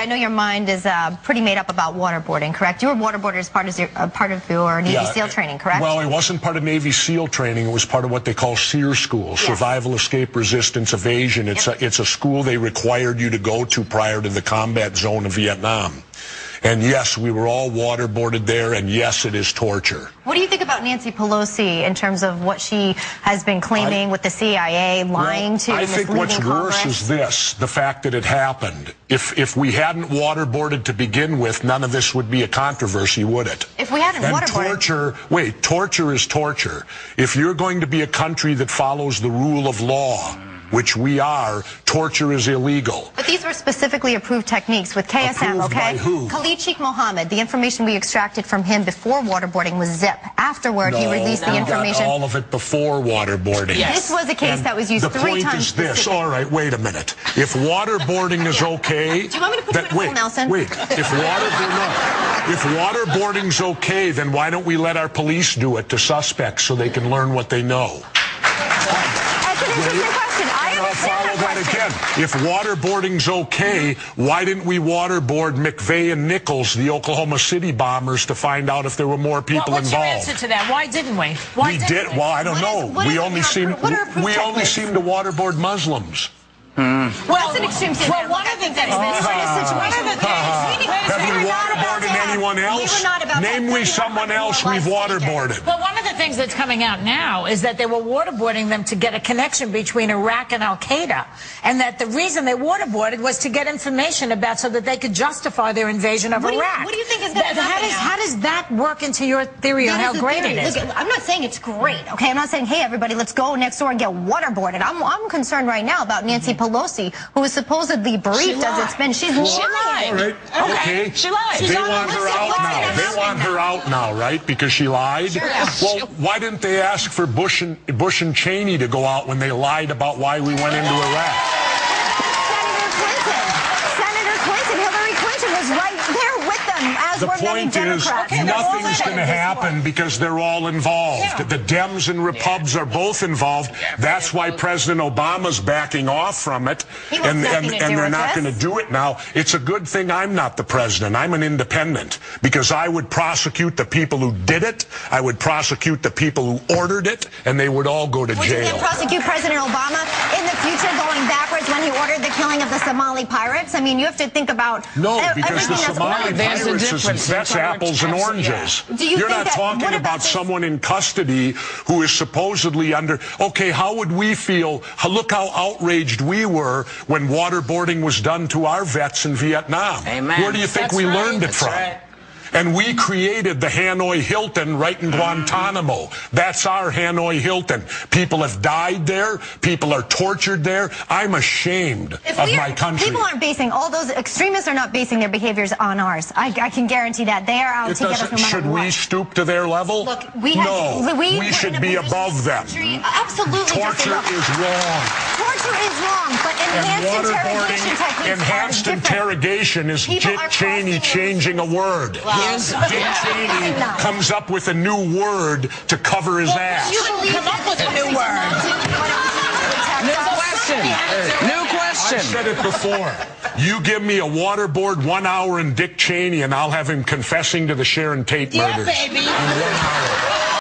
I know your mind is pretty made up about waterboarding, correct? You were waterboarded as part of your Navy SEAL training, correct? Well, it wasn't part of Navy SEAL training. It was part of what they call SEER school, Survival, Escape, Resistance, Evasion. It's a school they required you to go to prior to the combat zone of Vietnam. And yes, we were all waterboarded there, and yes, it is torture. What do you think about Nancy Pelosi in terms of what she has been claiming with the CIA, lying to, I think what's worse is this, the fact that it happened. If we hadn't waterboarded to begin with, none of this would be a controversy, would it? If we hadn't waterboarded... torture is torture. If you're going to be a country that follows the rule of law, which we are, torture is illegal. But these were specifically approved techniques with KSM, okay? By who? Khalid Sheikh Mohammed, the information we extracted from him before waterboarding was zip. Afterward, he released the information. Got all of it before waterboarding. Yes. This was a case that was used 3 times. The point is this. All right, wait a minute. If waterboarding is okay... Do you want me to put you in a hole, Nelson? Wait. If waterboarding's okay, then why don't we let our police do it to suspects so they can learn what they know? That's an interesting question. I'll follow that again. If waterboarding's okay, why didn't we waterboard McVeigh and Nichols, the Oklahoma City bombers, to find out if there were more people involved? What's your answer to that? Why didn't we? We did. Well, I don't know. We only seem to waterboard Muslims. Well, that's an extreme statement. One of the things have we waterboarded anyone else? Name me someone else we've waterboarded. Well, one of the things that's coming out now is that they were waterboarding them to get a connection between Iraq and Al-Qaeda, and that the reason they waterboarded was to get information about so that they could justify their invasion of Iraq. What do you think is going to happen now? How does that work into your theory on how great it is? Look, I'm not saying it's great, okay? I'm not saying, hey, everybody, let's go next door and get waterboarded. I'm concerned right now about Nancy Pelosi, who was supposedly briefed as it's been. She's lying. All right. Okay. She lied. They want her out now. They want her out now, right? Because she lied? Sure. Well, why didn't they ask for Bush and Cheney to go out when they lied about why we went into Iraq? Senator Clinton, Hillary Clinton was right there with them, as were many Democrats. The point is, nothing's going to happen because they're all involved. Yeah. The Dems and Repubs are both involved. That's why President Obama's backing off from it, and they're not going to do it now. It's a good thing I'm not the president. I'm an independent, because I would prosecute the people who did it, I would prosecute the people who ordered it, and they would all go to jail. Would you prosecute President Obama in the future going backwards when he ordered the killing of the Somali pirates? I mean, you have to think about because the Somali pirates, that's apples and oranges. You're not talking about someone in custody who is supposedly under... Okay, how would we feel? Look how outraged we were when waterboarding was done to our vets in Vietnam. Amen. Where do you think we learned it from? And we created the Hanoi Hilton right in Guantanamo. That's our Hanoi Hilton. People have died there. People are tortured there. I'm ashamed of my country. People aren't basing, all those extremists are not basing their behaviors on ours. I can guarantty that. They are out to get us no matter Should we stoop to their level? Look, we should be above them. Absolutely. Torture is wrong. Torture is wrong, but enhanced interrogation techniques is Dick Cheney changing a word. Dick Cheney comes up with a new word to cover his ass. Come up with a new word. New question. I said it before. You give me a waterboard 1 hour in Dick Cheney, and I'll have him confessing to the Sharon Tate murders. Yeah, baby. In 1 hour.